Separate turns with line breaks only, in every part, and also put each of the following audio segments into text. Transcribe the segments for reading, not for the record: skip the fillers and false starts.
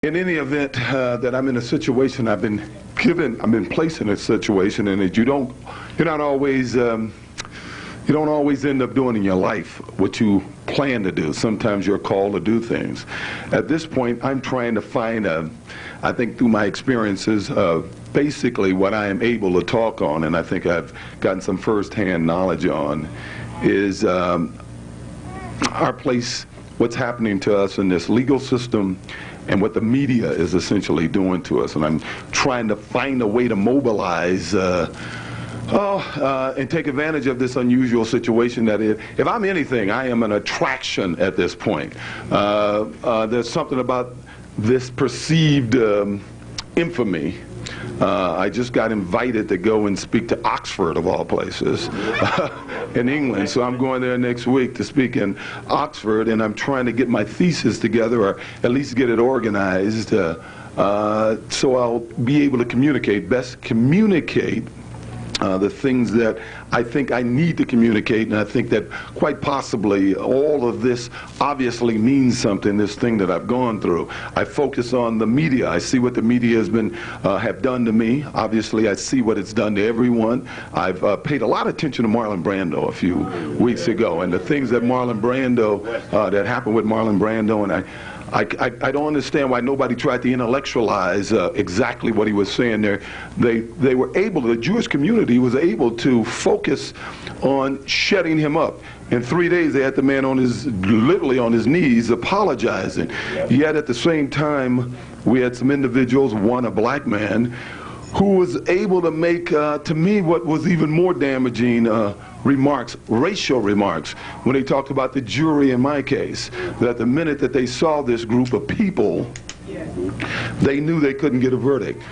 In any event that I'm in a situation, I've been placed in a situation, and that you don't always end up doing in your life what you plan to do. Sometimes you're called to do things. At this point, I'm trying to find I think through my experiences, basically what I am able to talk on, and I think I've gotten some first-hand knowledge on, is our place, what's happening to us in this legal system, and what the media is essentially doing to us. And I'm trying to find a way to mobilize and take advantage of this unusual situation that if I'm anything, I am an attraction at this point. There's something about this perceived infamy. I just got invited to go and speak to Oxford, of all places, in England. So I'm going there next week to speak in Oxford, and I'm trying to get my thesis together, or at least get it organized, so I'll be able to best communicate the things that I think I need to communicate, and I think that quite possibly all of this obviously means something, this thing that I've gone through. I focus on the media. I see what the media has have done to me. Obviously, I see what it's done to everyone. I've paid a lot of attention to Marlon Brando a few weeks ago, and the things that that happened with Marlon Brando, and I don't understand why nobody tried to intellectualize exactly what he was saying there. They were able, the Jewish community was able to focus on shutting him up. In 3 days, they had the man literally on his knees apologizing. Yet at the same time, we had some individuals, one a black man, who was able to make, to me, what was even more damaging remarks, racial remarks, when they talked about the jury in my case, that the minute that they saw this group of people, they knew they couldn't get a verdict.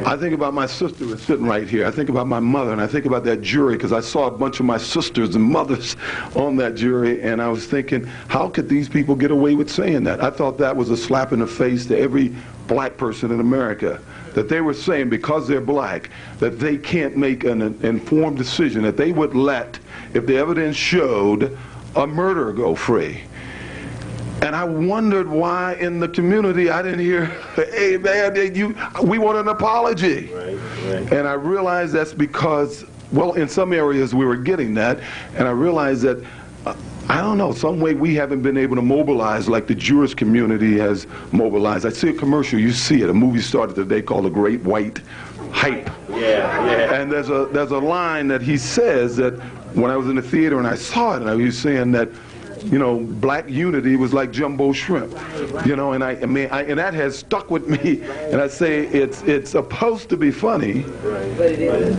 I think about my sister who's sitting right here. I think about my mother, and I think about that jury, because I saw a bunch of my sisters and mothers on that jury, and I was thinking, how could these people get away with saying that? I thought that was a slap in the face to every black person in America, that they were saying because they're black that they can't make an informed decision, that they would let, if the evidence showed, a murderer go free. And I wondered why in the community I didn't hear, hey man, we want an apology. Right. And I realized that's because, well, in some areas we were getting that, and I realized that, I don't know, some way we haven't been able to mobilize like the Jewish community has mobilized. I see a commercial, you see it, a movie started today called The Great White Hype. Yeah. And there's a line that he says that when I was in the theater and I saw it, and he was saying that, you know, black unity was like jumbo shrimp, you know, and and that has stuck with me. And I say it's supposed to be funny,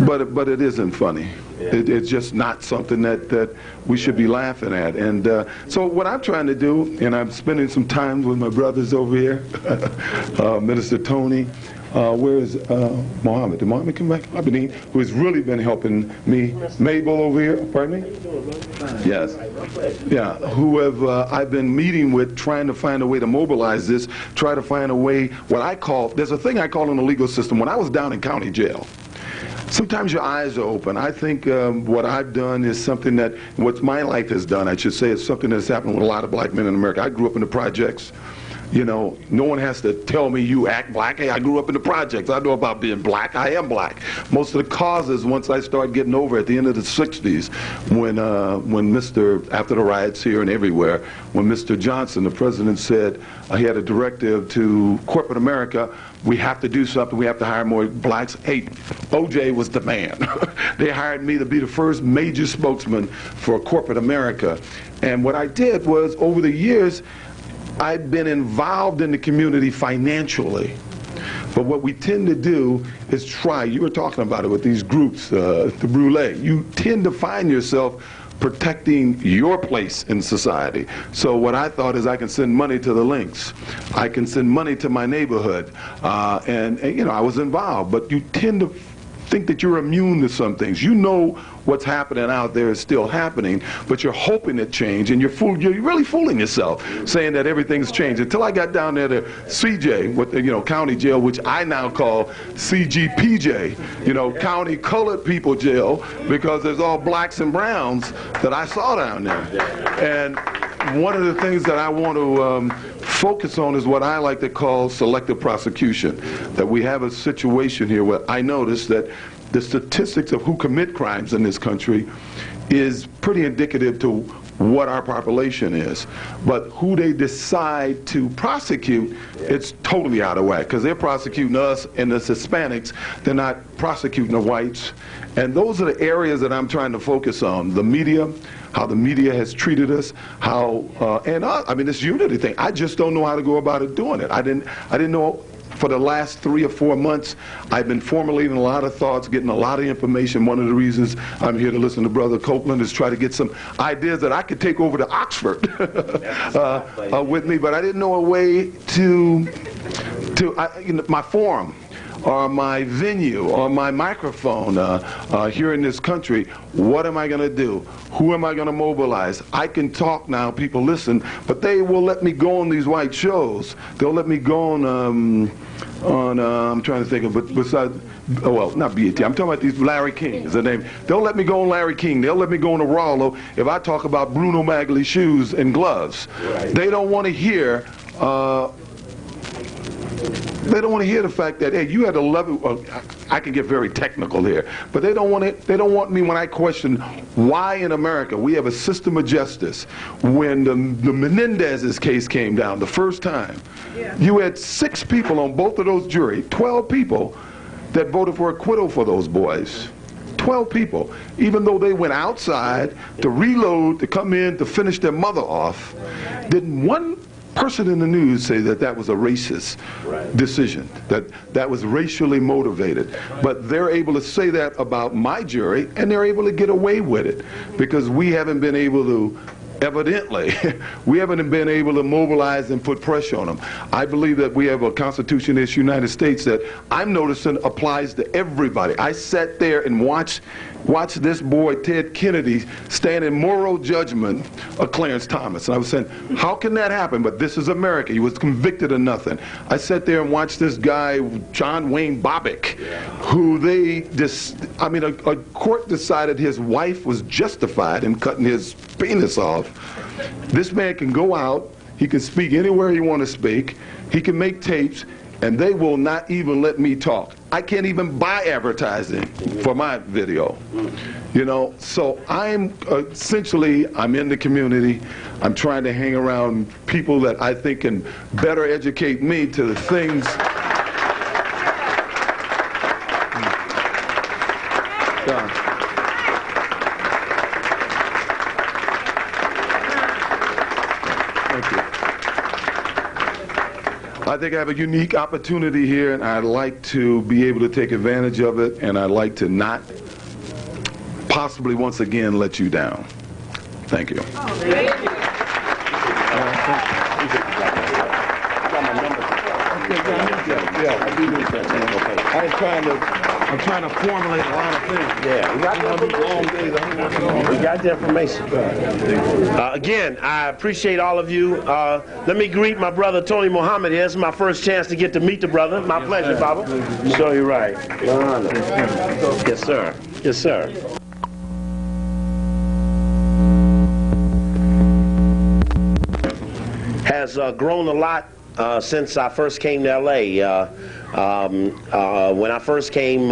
but it isn't funny. It's just not something that we should be laughing at. And so what I'm trying to do, and I'm spending some time with my brothers over here, Minister Tony. Where is Mohammed? Did Mohammed come back? Abedin, who has really been helping me. Mabel over here, pardon me? Yes. Yeah, who I've been meeting with, trying to find a way to mobilize this, try to find a way, there's a thing I call in the legal system. When I was down in county jail, sometimes your eyes are open. I think what I've done is something that, what my life has done, I should say, is something that's happened with a lot of black men in America. I grew up in the projects. You know, no one has to tell me you act black. Hey, I grew up in the projects. I know about being black. I am black. Most of the causes, once I started getting over at the end of the 60s, when after the riots here and everywhere, when Mr. Johnson, the president, said he had a directive to corporate America, we have to do something, we have to hire more blacks. Hey, OJ was the man. They hired me to be the first major spokesman for corporate America. And what I did was, over the years, I've been involved in the community financially. But what we tend to do is you were talking about it with these groups, the Brûlé, you tend to find yourself protecting your place in society. So what I thought is I can send money to the links. I can send money to my neighborhood. And you know, I was involved, but you tend to think that you're immune to some things. You know what's happening out there is still happening, but you're hoping it change, and you're really fooling yourself, saying that everything's changed. Until I got down there to CJ, with the, county jail, which I now call CGPJ, County Colored People Jail, because there's all blacks and browns that I saw down there. And one of the things that I want to focus on is what I like to call selective prosecution. That we have a situation here where I notice that the statistics of who commit crimes in this country is pretty indicative to what our population is. But who they decide to prosecute, it's totally out of whack, because they're prosecuting us and the Hispanics. They're not prosecuting the whites. And those are the areas that I'm trying to focus on. The media, how the media has treated us, how, I mean, this unity thing, I just don't know how to go about it doing it. I didn't know. For the last 3 or 4 months, I've been formulating a lot of thoughts, getting a lot of information. One of the reasons I'm here to listen to Brother Copeland is try to get some ideas that I could take over to Oxford with me, but I didn't know a way to my forum, or my venue, or my microphone here in this country. What am I going to do? Who am I going to mobilize? I can talk now, people listen, but they will let me go on these white shows. They'll let me go on I'm trying to think of, but besides, well, not BET, I'm talking about these Larry King is the name. They'll let me go on Larry King. They'll let me go on the Rollo if I talk about Bruno Magli's shoes and gloves. Right. They don't want to hear they don't want to hear the fact that, hey, you had 11. Well, I can get very technical here, but they don't want it. They don't want me when I question why in America we have a system of justice. When the Menendez's case came down the first time, you had 6 people on both of those jury, 12 people that voted for acquittal for those boys. 12 people, even though they went outside to reload, to come in, to finish their mother off. Didn't one person in the news say that that was a racist decision, that was racially motivated? But they're able to say that about my jury, and they're able to get away with it because we haven't been able to, evidently, we haven't been able to mobilize and put pressure on them. I believe that we have a Constitution in this United States that I'm noticing applies to everybody. I sat there and watched this boy, Ted Kennedy, stand in moral judgment of Clarence Thomas. And I was saying, how can that happen? But this is America. He was convicted of nothing. I sat there and watched this guy, John Wayne Bobbitt, who a court decided his wife was justified in cutting his penis off. This man can go out, he can speak anywhere he wants to speak, he can make tapes, and they will not even let me talk. I can't even buy advertising for my video. You know, so I'm I'm in the community. I'm trying to hang around people that I think can better educate me to the things. I think I have a unique opportunity here, and I'd like to be able to take advantage of it, and I'd like to not possibly once again let you down. Thank you. Oh, thank you. I'm trying to formulate a lot of things.
Yeah, we got the information. Again, I appreciate all of you. Let me greet my brother Tony Muhammad. This is my first chance to get to meet the brother. My pleasure, Baba. Sure, you're right. Yes, sir. Yes, sir. Has grown a lot since I first came to L.A. When I first came,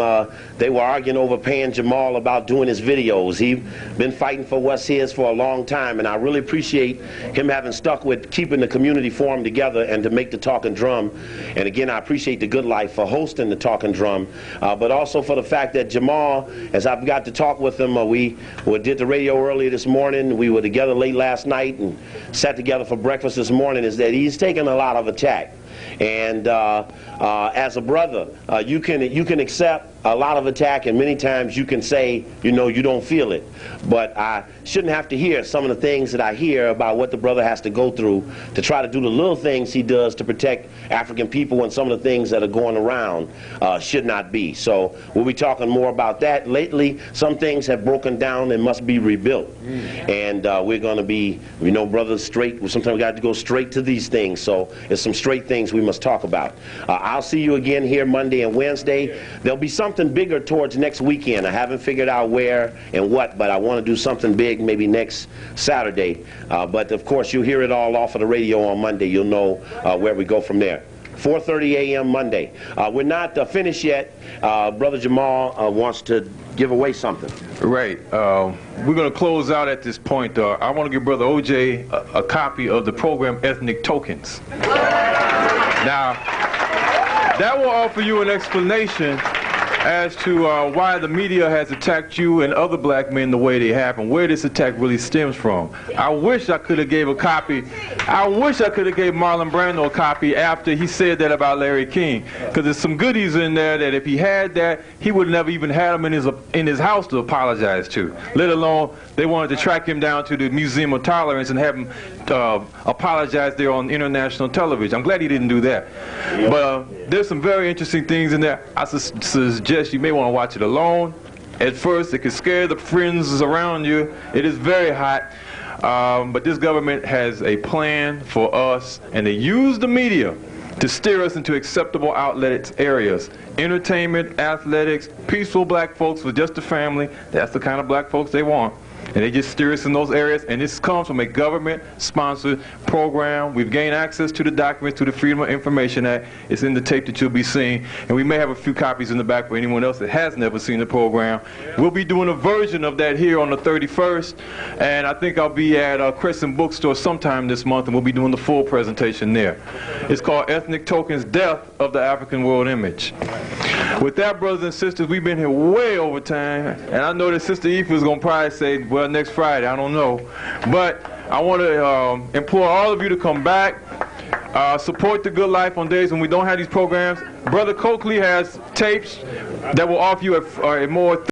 they were arguing over paying Jamal about doing his videos. He's been fighting for what's his for a long time, and I really appreciate him having stuck with keeping the community forum together and to make the Talking Drum. And again, I appreciate the Good Life for hosting the Talking Drum, but also for the fact that Jamal, as I've got to talk with him, we did the radio earlier this morning, we were together late last night and sat together for breakfast this morning, is that he's taken a lot of attack. And as a brother, you can accept a lot of attack, and many times you can say, you know, you don't feel it. But I shouldn't have to hear some of the things that I hear about what the brother has to go through to try to do the little things he does to protect African people, and some of the things that are going around should not be. So we'll be talking more about that. Lately, some things have broken down and must be rebuilt. And we're going to be, you know, brothers, straight. Sometimes we got to go straight to these things. So there's some straight things things we must talk about. I'll see you again here Monday and Wednesday. There'll be something bigger towards next weekend. I haven't figured out where and what, but I want to do something big maybe next Saturday. But of course, you'll hear it all off of the radio on Monday. You'll know where we go from there. 4:30 a.m. Monday. We're not finished yet. Brother Jamal wants to give away something.
Right. We're going to close out at this point. I want to give Brother O.J. a copy of the program Ethnic Tokens. Now, that will offer you an explanation as to why the media has attacked you and other black men the way they have and where this attack really stems from. I wish I could have gave a copy. I wish I could have gave Marlon Brando a copy after he said that about Larry King, because there's some goodies in there that if he had that, he would never even had them in his house to apologize to, let alone they wanted to track him down to the Museum of Tolerance and have him apologize there on international television. I'm glad he didn't do that. Yep. But there's some very interesting things in there. I suggest you may want to watch it alone. At first, it could scare the friends around you. It is very hot. But this government has a plan for us, and they use the media to steer us into acceptable outlet areas. Entertainment, athletics, peaceful black folks with just a family. That's the kind of black folks they want. And they just steer us in those areas, and this comes from a government-sponsored program. We've gained access to the documents through the Freedom of Information Act. It's in the tape that you'll be seeing, and we may have a few copies in the back for anyone else that has never seen the program. We'll be doing a version of that here on the 31st, and I think I'll be at Crescent Bookstore sometime this month, and we'll be doing the full presentation there. It's called Ethnic Tokens, Death of the African World Image. With that, brothers and sisters, we've been here way over time, and I know that Sister Aoife is going to probably say, well, next Friday, I don't know. But I want to implore all of you to come back, support The Good Life on days when we don't have these programs. Brother Coakley has tapes that will offer you a more